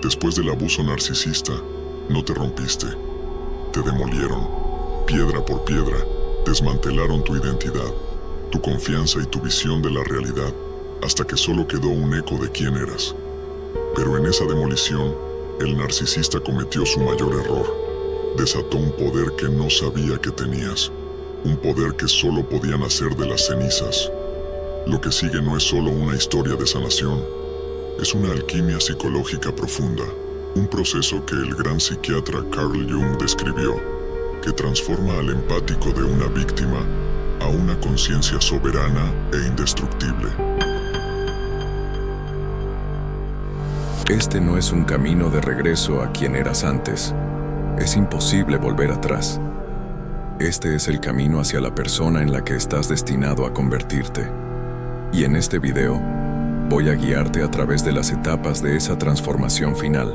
Después del abuso narcisista, no te rompiste, te demolieron, piedra por piedra, desmantelaron tu identidad, tu confianza y tu visión de la realidad, hasta que solo quedó un eco de quién eras. Pero en esa demolición, el narcisista cometió su mayor error. Desató un poder que no sabía que tenías, un poder que solo podía nacer de las cenizas. Lo que sigue no es solo una historia de sanación, es una alquimia psicológica profunda, un proceso que el gran psiquiatra Carl Jung describió, que transforma al empático de una víctima a una conciencia soberana e indestructible. Este no es un camino de regreso a quien eras antes. Es imposible volver atrás. Este es el camino hacia la persona en la que estás destinado a convertirte. Y en este video, voy a guiarte a través de las etapas de esa transformación final,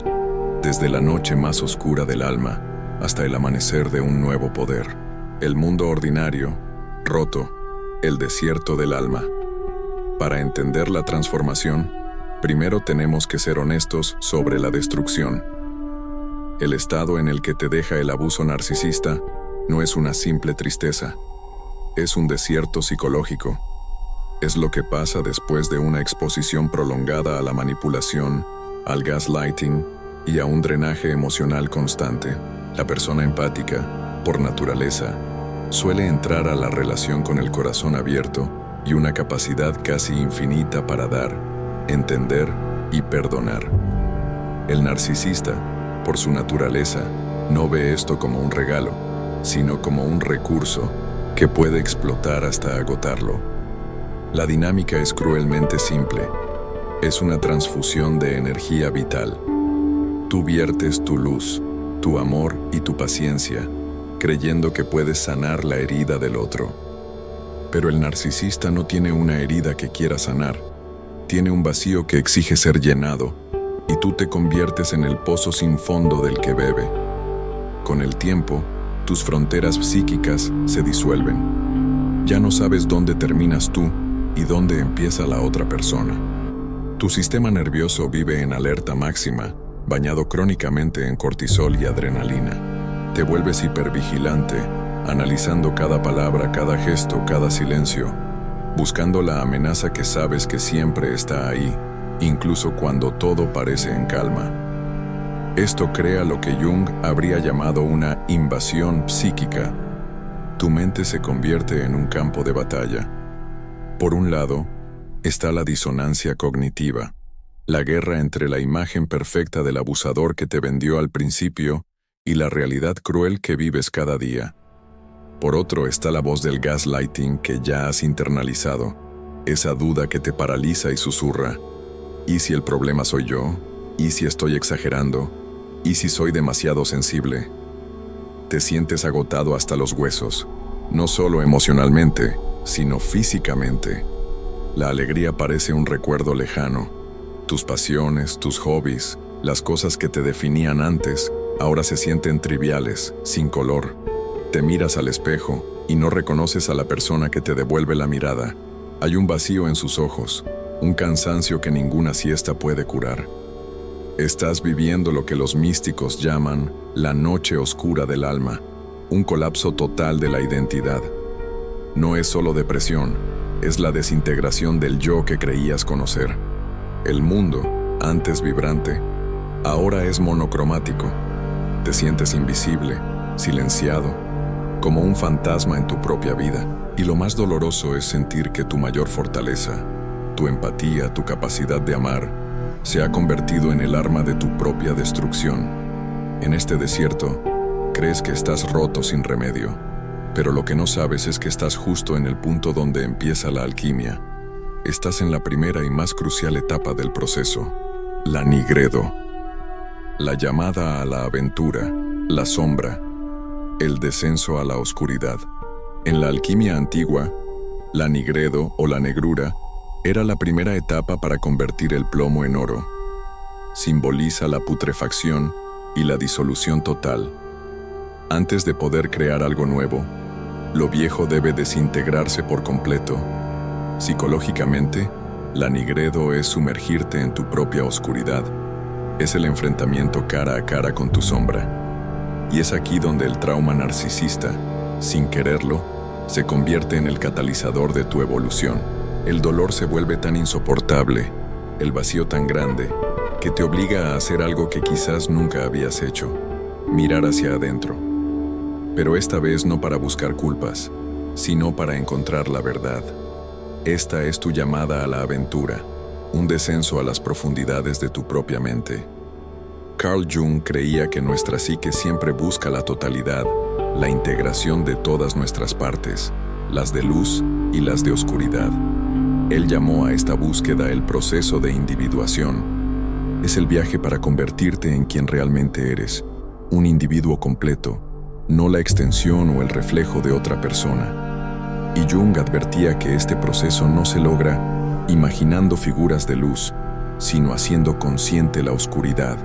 desde la noche más oscura del alma hasta el amanecer de un nuevo poder. El mundo ordinario, roto, el desierto del alma. Para entender la transformación, primero tenemos que ser honestos sobre la destrucción. El estado en el que te deja el abuso narcisista no es una simple tristeza, es un desierto psicológico. Es lo que pasa después de una exposición prolongada a la manipulación, al gaslighting y a un drenaje emocional constante. La persona empática, por naturaleza, suele entrar a la relación con el corazón abierto y una capacidad casi infinita para dar, entender y perdonar. El narcisista, por su naturaleza, no ve esto como un regalo, sino como un recurso que puede explotar hasta agotarlo. La dinámica es cruelmente simple. Es una transfusión de energía vital. Tú viertes tu luz, tu amor y tu paciencia, creyendo que puedes sanar la herida del otro. Pero el narcisista no tiene una herida que quiera sanar. Tiene un vacío que exige ser llenado, y tú te conviertes en el pozo sin fondo del que bebe. Con el tiempo, tus fronteras psíquicas se disuelven. Ya no sabes dónde terminas tú y dónde empieza la otra persona. Tu sistema nervioso vive en alerta máxima, bañado crónicamente en cortisol y adrenalina. Te vuelves hipervigilante, analizando cada palabra, cada gesto, cada silencio, buscando la amenaza que sabes que siempre está ahí, incluso cuando todo parece en calma. Esto crea lo que Jung habría llamado una invasión psíquica. Tu mente se convierte en un campo de batalla. Por un lado, está la disonancia cognitiva, la guerra entre la imagen perfecta del abusador que te vendió al principio y la realidad cruel que vives cada día. Por otro está la voz del gaslighting que ya has internalizado, esa duda que te paraliza y susurra. ¿Y si el problema soy yo? ¿Y si estoy exagerando? ¿Y si soy demasiado sensible? Te sientes agotado hasta los huesos, no solo emocionalmente, sino físicamente. La alegría parece un recuerdo lejano. Tus pasiones, tus hobbies, las cosas que te definían antes, ahora se sienten triviales, sin color. Te miras al espejo y no reconoces a la persona que te devuelve la mirada. Hay un vacío en sus ojos, un cansancio que ninguna siesta puede curar. Estás viviendo lo que los místicos llaman la noche oscura del alma, un colapso total de la identidad. No es solo depresión, es la desintegración del yo que creías conocer. El mundo, antes vibrante, ahora es monocromático. Te sientes invisible, silenciado, como un fantasma en tu propia vida. Y lo más doloroso es sentir que tu mayor fortaleza, tu empatía, tu capacidad de amar, se ha convertido en el arma de tu propia destrucción. En este desierto, crees que estás roto sin remedio. Pero lo que no sabes es que estás justo en el punto donde empieza la alquimia. Estás en la primera y más crucial etapa del proceso, la nigredo. La llamada a la aventura, la sombra, el descenso a la oscuridad. En la alquimia antigua, la nigredo o la negrura era la primera etapa para convertir el plomo en oro. Simboliza la putrefacción y la disolución total. Antes de poder crear algo nuevo, lo viejo debe desintegrarse por completo. Psicológicamente, la nigredo es sumergirte en tu propia oscuridad, Es el enfrentamiento cara a cara con tu sombra. Y es aquí donde el trauma narcisista, sin quererlo, se convierte en el catalizador de tu evolución. El dolor se vuelve tan insoportable, el vacío tan grande, que te obliga a hacer algo que quizás nunca habías hecho: mirar hacia adentro. Pero esta vez no para buscar culpas, sino para encontrar la verdad. Esta es tu llamada a la aventura, un descenso a las profundidades de tu propia mente. Carl Jung creía que nuestra psique siempre busca la totalidad, la integración de todas nuestras partes, las de luz y las de oscuridad. Él llamó a esta búsqueda el proceso de individuación. Es el viaje para convertirte en quien realmente eres, un individuo completo, no la extensión o el reflejo de otra persona. Y Jung advertía que este proceso no se logra imaginando figuras de luz, sino haciendo consciente la oscuridad.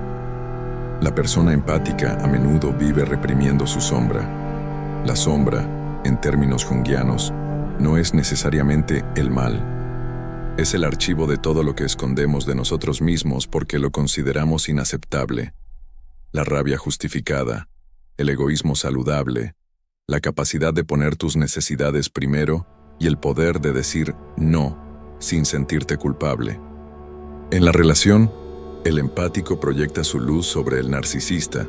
La persona empática a menudo vive reprimiendo su sombra. La sombra, en términos junguianos, no es necesariamente el mal. Es el archivo de todo lo que escondemos de nosotros mismos porque lo consideramos inaceptable. La rabia justificada, el egoísmo saludable, la capacidad de poner tus necesidades primero y el poder de decir no sin sentirte culpable. En la relación, el empático proyecta su luz sobre el narcisista,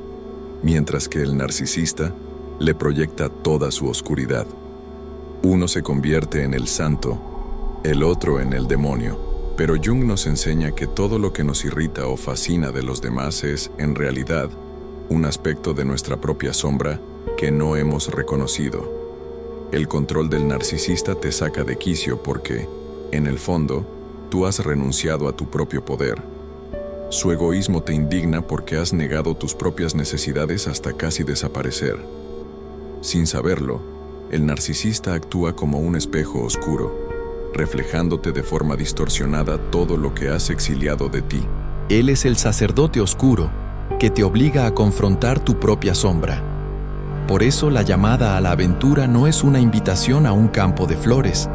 mientras que el narcisista le proyecta toda su oscuridad. Uno se convierte en el santo, el otro en el demonio. Pero Jung nos enseña que todo lo que nos irrita o fascina de los demás es, en realidad, un aspecto de nuestra propia sombra que no hemos reconocido. El control del narcisista te saca de quicio porque, en el fondo, tú has renunciado a tu propio poder. Su egoísmo te indigna porque has negado tus propias necesidades hasta casi desaparecer. Sin saberlo, el narcisista actúa como un espejo oscuro, reflejándote de forma distorsionada todo lo que has exiliado de ti. Él es el sacerdote oscuro, que te obliga a confrontar tu propia sombra. Por eso la llamada a la aventura no es una invitación a un campo de flores.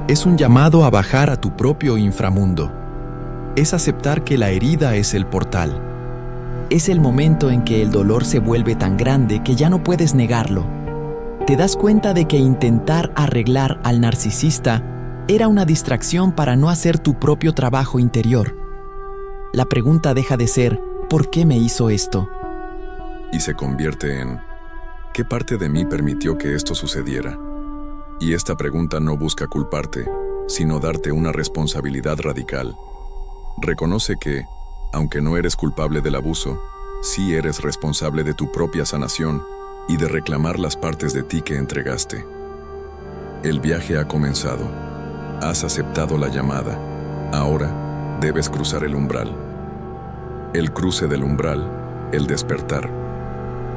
Es un llamado a bajar a tu propio inframundo. Es aceptar que la herida es el portal. Es el momento en que el dolor se vuelve tan grande que ya no puedes negarlo. Te das cuenta de que intentar arreglar al narcisista era una distracción para no hacer tu propio trabajo interior. La pregunta deja de ser, ¿por qué me hizo esto? Y se convierte en, ¿qué parte de mí permitió que esto sucediera? Y esta pregunta no busca culparte, sino darte una responsabilidad radical. Reconoce que, aunque no eres culpable del abuso, sí eres responsable de tu propia sanación y de reclamar las partes de ti que entregaste. El viaje ha comenzado. Has aceptado la llamada. Ahora debes cruzar el umbral. El cruce del umbral, el despertar,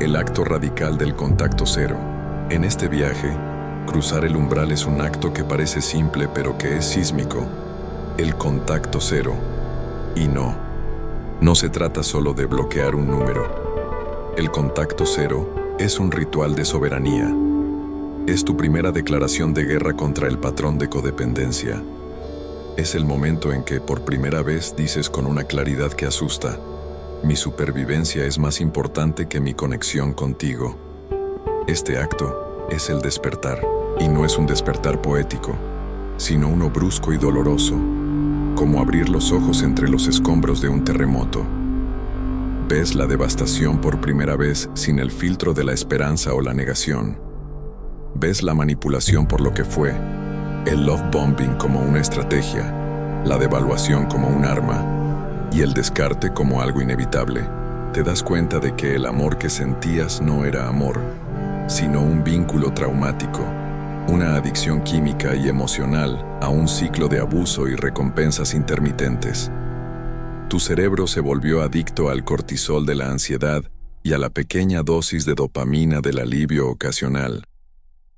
el acto radical del contacto cero. En este viaje, cruzar el umbral es un acto que parece simple pero que es sísmico. El contacto cero. Y no se trata solo de bloquear un número. El contacto cero es un ritual de soberanía. Es tu primera declaración de guerra contra el patrón de codependencia. Es el momento en que por primera vez dices con una claridad que asusta: mi supervivencia es más importante que mi conexión contigo. Este acto es el despertar, y no es un despertar poético, sino uno brusco y doloroso, como abrir los ojos entre los escombros de un terremoto. Ves la devastación por primera vez sin el filtro de la esperanza o la negación. Ves la manipulación por lo que fue, el love bombing como una estrategia, la devaluación como un arma y el descarte como algo inevitable. Te das cuenta de que el amor que sentías no era amor, sino un vínculo traumático, una adicción química y emocional a un ciclo de abuso y recompensas intermitentes. Tu cerebro se volvió adicto al cortisol de la ansiedad y a la pequeña dosis de dopamina del alivio ocasional.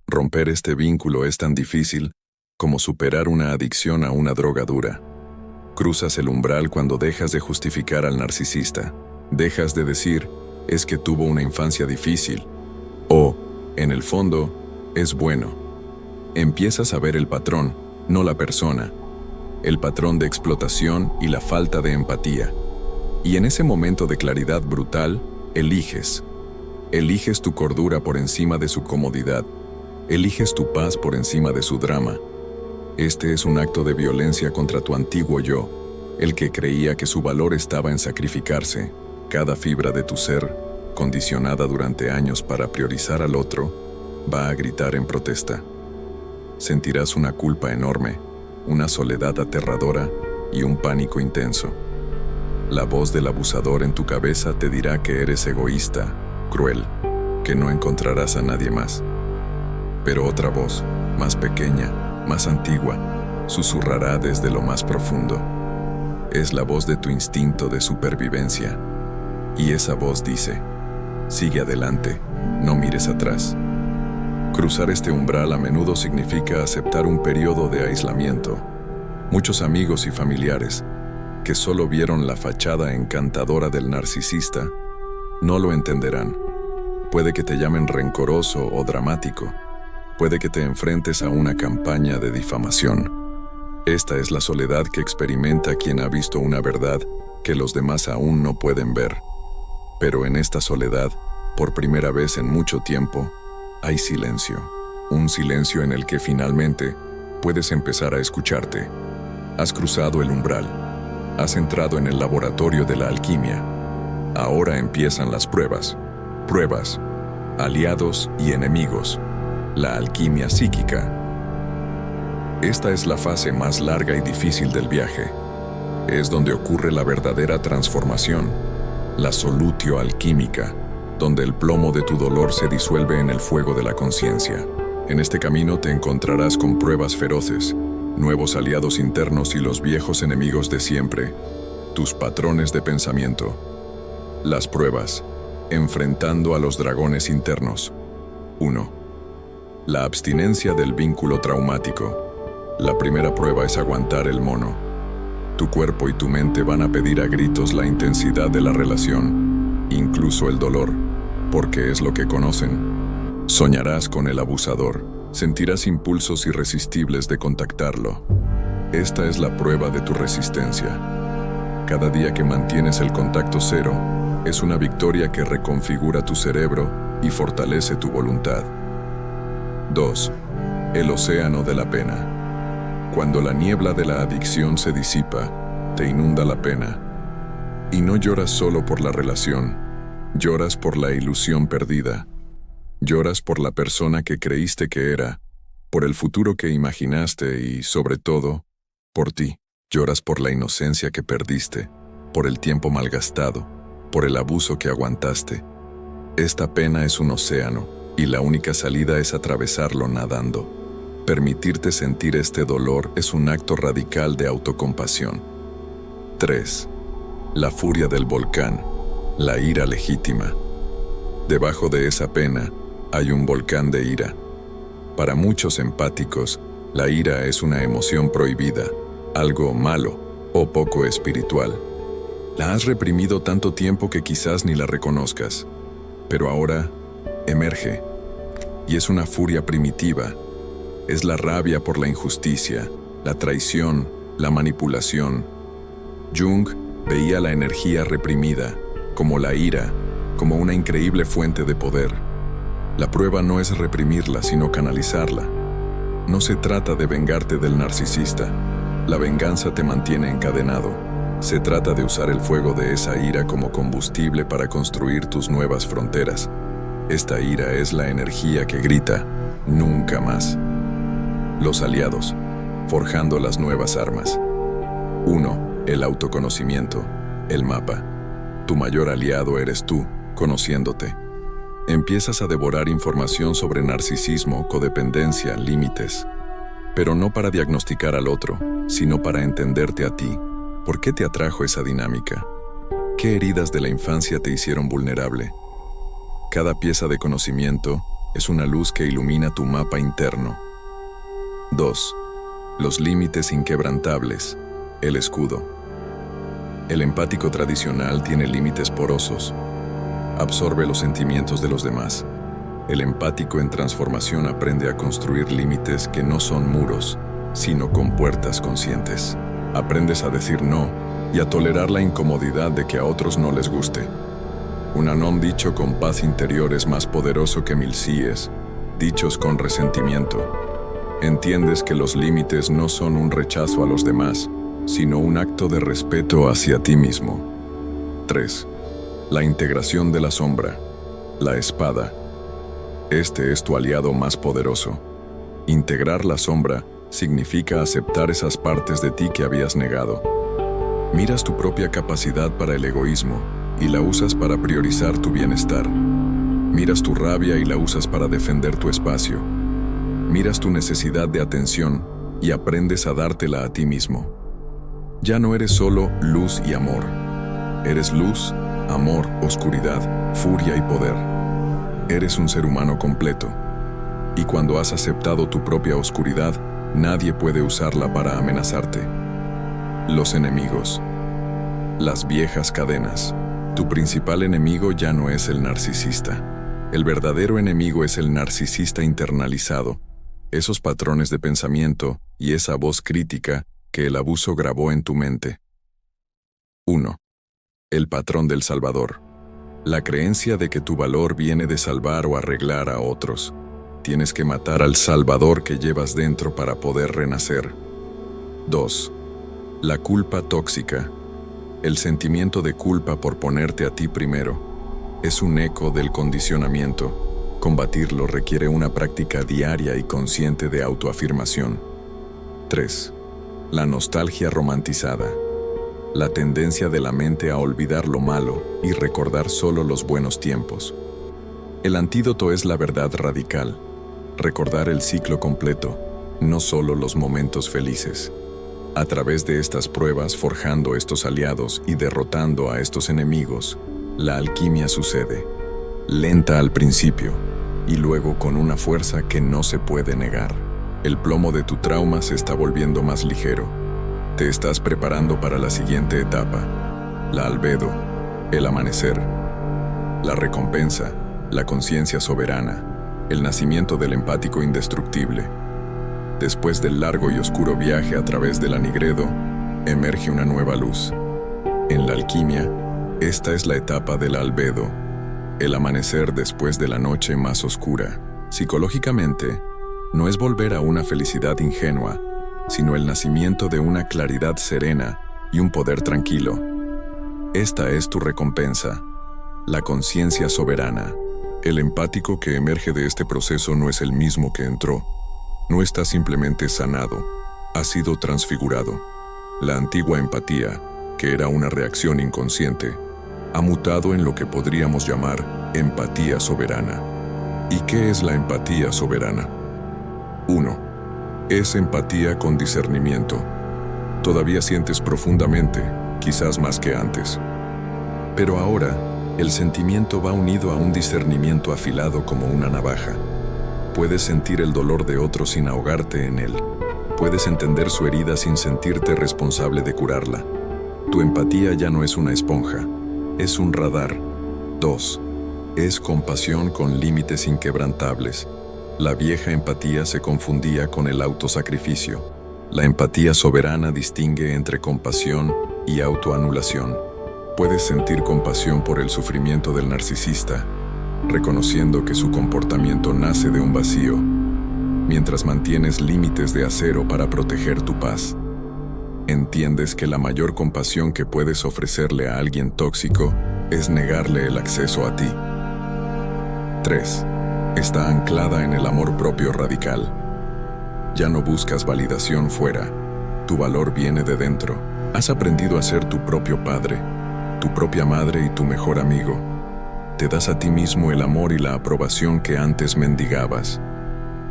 Romper este vínculo es tan difícil como superar una adicción a una droga dura. Cruzas el umbral cuando dejas de justificar al narcisista. Dejas de decir, es que tuvo una infancia difícil, o, en el fondo, es bueno. Empiezas a ver el patrón, no la persona, el patrón de explotación y la falta de empatía. Y en ese momento de claridad brutal, eliges. Eliges tu cordura por encima de su comodidad. Eliges tu paz por encima de su drama. Este es un acto de violencia contra tu antiguo yo, el que creía que su valor estaba en sacrificarse. Cada fibra de tu ser, condicionada durante años para priorizar al otro, va a gritar en protesta. Sentirás una culpa enorme, una soledad aterradora y un pánico intenso. La voz del abusador en tu cabeza te dirá que eres egoísta, cruel, que no encontrarás a nadie más. Pero otra voz, más pequeña, más antigua, susurrará desde lo más profundo. Es la voz de tu instinto de supervivencia. Y esa voz dice: sigue adelante, no mires atrás. Cruzar este umbral a menudo significa aceptar un periodo de aislamiento. Muchos amigos y familiares, que solo vieron la fachada encantadora del narcisista, no lo entenderán. Puede que te llamen rencoroso o dramático. Puede que te enfrentes a una campaña de difamación. Esta es la soledad que experimenta quien ha visto una verdad que los demás aún no pueden ver. Pero en esta soledad, por primera vez en mucho tiempo, hay silencio. Un silencio en el que finalmente puedes empezar a escucharte. Has cruzado el umbral. Has entrado en el laboratorio de la alquimia. Ahora empiezan las pruebas. Pruebas, aliados y enemigos. La alquimia psíquica. Esta es la fase más larga y difícil del viaje. Es donde ocurre la verdadera transformación, la solutio alquímica, donde el plomo de tu dolor se disuelve en el fuego de la conciencia. En este camino te encontrarás con pruebas feroces, nuevos aliados internos y los viejos enemigos de siempre, tus patrones de pensamiento. Las pruebas, enfrentando a los dragones internos. 1. La abstinencia del vínculo traumático. La primera prueba es aguantar el mono. Tu cuerpo y tu mente van a pedir a gritos la intensidad de la relación, incluso el dolor, porque es lo que conocen. Soñarás con el abusador, sentirás impulsos irresistibles de contactarlo. Esta es la prueba de tu resistencia. Cada día que mantienes el contacto cero, es una victoria que reconfigura tu cerebro y fortalece tu voluntad. 2. El océano de la pena. Cuando la niebla de la adicción se disipa, te inunda la pena. Y no lloras solo por la relación, lloras por la ilusión perdida. Lloras por la persona que creíste que era, por el futuro que imaginaste y, sobre todo, por ti. Lloras por la inocencia que perdiste, por el tiempo malgastado, por el abuso que aguantaste. Esta pena es un océano, y la única salida es atravesarlo nadando. Permitirte sentir este dolor es un acto radical de autocompasión. 3. La furia del volcán, la ira legítima. Debajo de esa pena hay un volcán de ira. Para muchos empáticos, la ira es una emoción prohibida, algo malo o poco espiritual. La has reprimido tanto tiempo que quizás ni la reconozcas, pero ahora emerge, y es una furia primitiva. Es la rabia por la injusticia, la traición, la manipulación. Jung veía la energía reprimida, como la ira, como una increíble fuente de poder. La prueba no es reprimirla, sino canalizarla. No se trata de vengarte del narcisista. La venganza te mantiene encadenado. Se trata de usar el fuego de esa ira como combustible para construir tus nuevas fronteras. Esta ira es la energía que grita, nunca más. Los aliados, forjando las nuevas armas. 1. El autoconocimiento, el mapa. Tu mayor aliado eres tú, conociéndote. Empiezas a devorar información sobre narcisismo, codependencia, límites. Pero no para diagnosticar al otro, sino para entenderte a ti. ¿Por qué te atrajo esa dinámica? ¿Qué heridas de la infancia te hicieron vulnerable? Cada pieza de conocimiento es una luz que ilumina tu mapa interno. 2. Los límites inquebrantables, el escudo. El empático tradicional tiene límites porosos. Absorbe los sentimientos de los demás. El empático en transformación aprende a construir límites que no son muros, sino compuertas conscientes. Aprendes a decir no y a tolerar la incomodidad de que a otros no les guste. Un Anón dicho con paz interior es más poderoso que 1000 síes, dichos con resentimiento. Entiendes que los límites no son un rechazo a los demás, sino un acto de respeto hacia ti mismo. 3. La integración de la sombra, la espada. Este es tu aliado más poderoso. Integrar la sombra significa aceptar esas partes de ti que habías negado. Miras tu propia capacidad para el egoísmo y la usas para priorizar tu bienestar. Miras tu rabia y la usas para defender tu espacio. Miras tu necesidad de atención y aprendes a dártela a ti mismo. Ya no eres solo luz y amor. Eres luz, amor, oscuridad, furia y poder. Eres un ser humano completo. Y cuando has aceptado tu propia oscuridad, nadie puede usarla para amenazarte. Los enemigos. Las viejas cadenas. Tu principal enemigo ya no es el narcisista. El verdadero enemigo es el narcisista internalizado, esos patrones de pensamiento y esa voz crítica que el abuso grabó en tu mente. 1. El patrón del salvador. La creencia de que tu valor viene de salvar o arreglar a otros. Tienes que matar al salvador que llevas dentro para poder renacer. 2. La culpa tóxica. El sentimiento de culpa por ponerte a ti primero. Es un eco del condicionamiento. Combatirlo requiere una práctica diaria y consciente de autoafirmación. 3. La nostalgia romantizada. La tendencia de la mente a olvidar lo malo y recordar solo los buenos tiempos. El antídoto es la verdad radical. Recordar el ciclo completo, no solo los momentos felices. A través de estas pruebas, forjando estos aliados y derrotando a estos enemigos, la alquimia sucede. Lenta al principio, y luego con una fuerza que no se puede negar. El plomo de tu trauma se está volviendo más ligero. Te estás preparando para la siguiente etapa, la albedo, el amanecer, la recompensa, la conciencia soberana, el nacimiento del empático indestructible. Después del largo y oscuro viaje a través del anigredo, emerge una nueva luz. En la alquimia, esta es la etapa del albedo, el amanecer después de la noche más oscura. Psicológicamente, no es volver a una felicidad ingenua, sino el nacimiento de una claridad serena y un poder tranquilo. Esta es tu recompensa, la conciencia soberana. El empático que emerge de este proceso no es el mismo que entró. No está simplemente sanado, ha sido transfigurado. La antigua empatía, que era una reacción inconsciente, ha mutado en lo que podríamos llamar empatía soberana. ¿Y qué es la empatía soberana? 1. Es empatía con discernimiento. Todavía sientes profundamente, quizás más que antes. Pero ahora, el sentimiento va unido a un discernimiento afilado como una navaja. Puedes sentir el dolor de otro sin ahogarte en él. Puedes entender su herida sin sentirte responsable de curarla. Tu empatía ya no es una esponja, es un radar. 2. Es compasión con límites inquebrantables. La vieja empatía se confundía con el autosacrificio. La empatía soberana distingue entre compasión y autoanulación. Puedes sentir compasión por el sufrimiento del narcisista, reconociendo que su comportamiento nace de un vacío, mientras mantienes límites de acero para proteger tu paz. Entiendes que la mayor compasión que puedes ofrecerle a alguien tóxico es negarle el acceso a ti. 3. Está anclada en el amor propio radical. Ya no buscas validación fuera, tu valor viene de dentro. Has aprendido a ser tu propio padre, tu propia madre y tu mejor amigo. Te das a ti mismo el amor y la aprobación que antes mendigabas.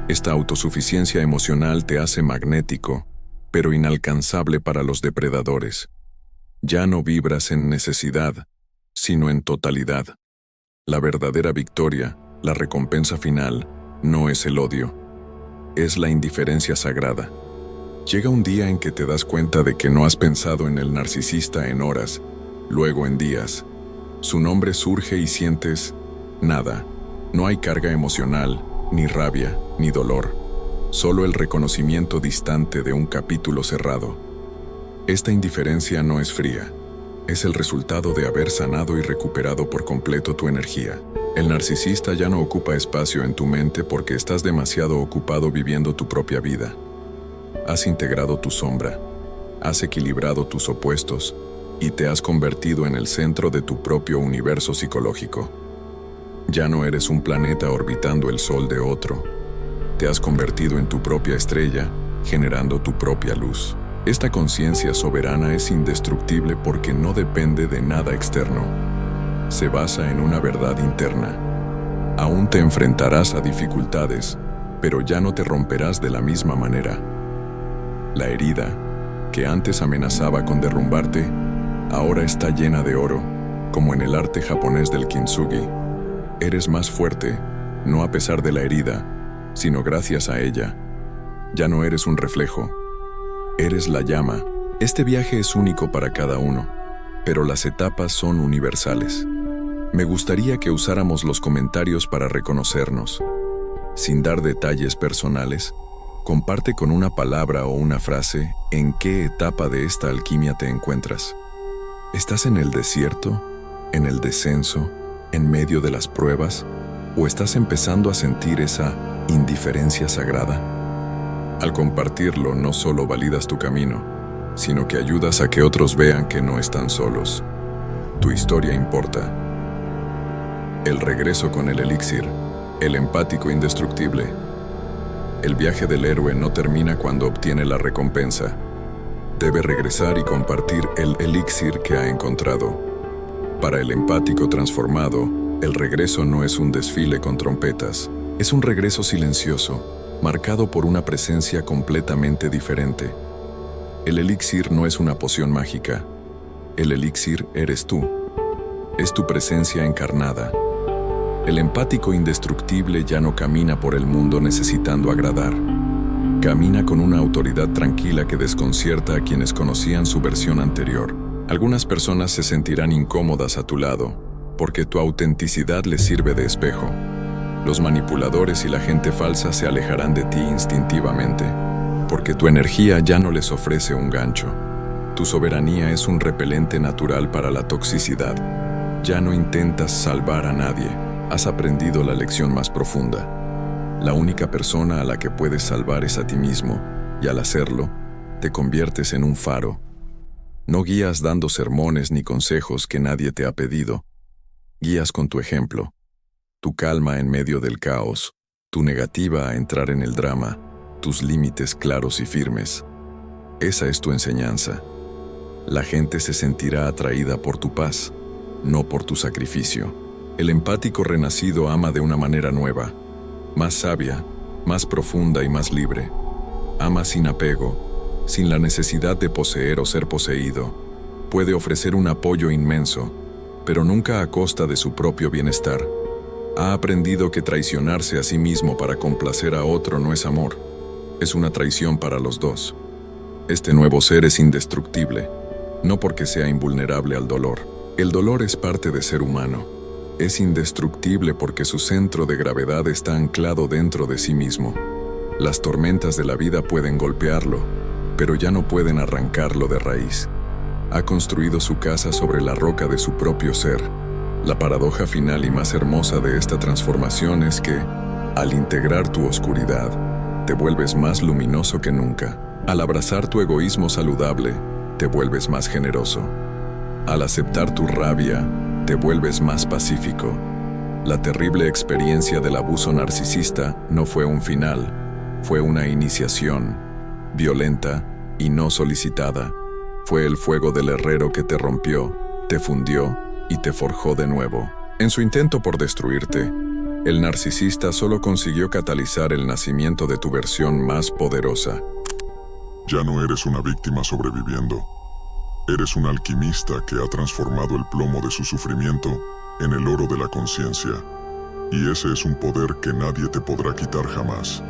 Esta autosuficiencia emocional te hace magnético, pero inalcanzable para los depredadores. Ya no vibras en necesidad, sino en totalidad. La verdadera victoria, la recompensa final, no es el odio, es la indiferencia sagrada. Llega un día en que te das cuenta de que no has pensado en el narcisista en horas, luego en días. Su nombre surge y sientes nada. No hay carga emocional, ni rabia, ni dolor. Solo el reconocimiento distante de un capítulo cerrado. Esta indiferencia no es fría. Es el resultado de haber sanado y recuperado por completo tu energía. El narcisista ya no ocupa espacio en tu mente porque estás demasiado ocupado viviendo tu propia vida. Has integrado tu sombra, has equilibrado tus opuestos y te has convertido en el centro de tu propio universo psicológico. Ya no eres un planeta orbitando el sol de otro. Te has convertido en tu propia estrella, generando tu propia luz. Esta conciencia soberana es indestructible porque no depende de nada externo. Se basa en una verdad interna. Aún te enfrentarás a dificultades, pero ya no te romperás de la misma manera. La herida, que antes amenazaba con derrumbarte, ahora está llena de oro, como en el arte japonés del kintsugi. Eres más fuerte, no a pesar de la herida, sino gracias a ella. Ya no eres un reflejo. Eres la llama. Este viaje es único para cada uno, pero las etapas son universales. Me gustaría que usáramos los comentarios para reconocernos. Sin dar detalles personales, comparte con una palabra o una frase en qué etapa de esta alquimia te encuentras. ¿Estás en el desierto, en el descenso, en medio de las pruebas, o estás empezando a sentir esa indiferencia sagrada? Al compartirlo, no solo validas tu camino, sino que ayudas a que otros vean que no están solos. Tu historia importa. El regreso con el elixir, el empático indestructible. El viaje del héroe no termina cuando obtiene la recompensa. Debe regresar y compartir el elixir que ha encontrado. Para el empático transformado, el regreso no es un desfile con trompetas, es un regreso silencioso, marcado por una presencia completamente diferente. El elixir no es una poción mágica. El elixir eres tú. Es tu presencia encarnada. El empático indestructible ya no camina por el mundo necesitando agradar. Camina con una autoridad tranquila que desconcierta a quienes conocían su versión anterior. Algunas personas se sentirán incómodas a tu lado, porque tu autenticidad les sirve de espejo. Los manipuladores y la gente falsa se alejarán de ti instintivamente, porque tu energía ya no les ofrece un gancho. Tu soberanía es un repelente natural para la toxicidad. Ya no intentas salvar a nadie. Has aprendido la lección más profunda. La única persona a la que puedes salvar es a ti mismo, y al hacerlo, te conviertes en un faro. No guías dando sermones ni consejos que nadie te ha pedido. Guías con tu ejemplo. Tu calma en medio del caos, tu negativa a entrar en el drama, tus límites claros y firmes. Esa es tu enseñanza. La gente se sentirá atraída por tu paz, no por tu sacrificio. El empático renacido ama de una manera nueva, más sabia, más profunda y más libre. Ama sin apego, sin la necesidad de poseer o ser poseído. Puede ofrecer un apoyo inmenso, pero nunca a costa de su propio bienestar. Ha aprendido que traicionarse a sí mismo para complacer a otro no es amor, es una traición para los dos. Este nuevo ser es indestructible, no porque sea invulnerable al dolor. El dolor es parte de ser humano. Es indestructible porque su centro de gravedad está anclado dentro de sí mismo. Las tormentas de la vida pueden golpearlo, pero ya no pueden arrancarlo de raíz. Ha construido su casa sobre la roca de su propio ser. La paradoja final y más hermosa de esta transformación es que, al integrar tu oscuridad, te vuelves más luminoso que nunca. Al abrazar tu egoísmo saludable, te vuelves más generoso. Al aceptar tu rabia, te vuelves más pacífico. La terrible experiencia del abuso narcisista no fue un final, fue una iniciación, violenta y no solicitada. Fue el fuego del herrero que te rompió, te fundió y te forjó de nuevo. En su intento por destruirte, el narcisista solo consiguió catalizar el nacimiento de tu versión más poderosa. Ya no eres una víctima sobreviviendo. Eres un alquimista que ha transformado el plomo de su sufrimiento en el oro de la conciencia. Y ese es un poder que nadie te podrá quitar jamás.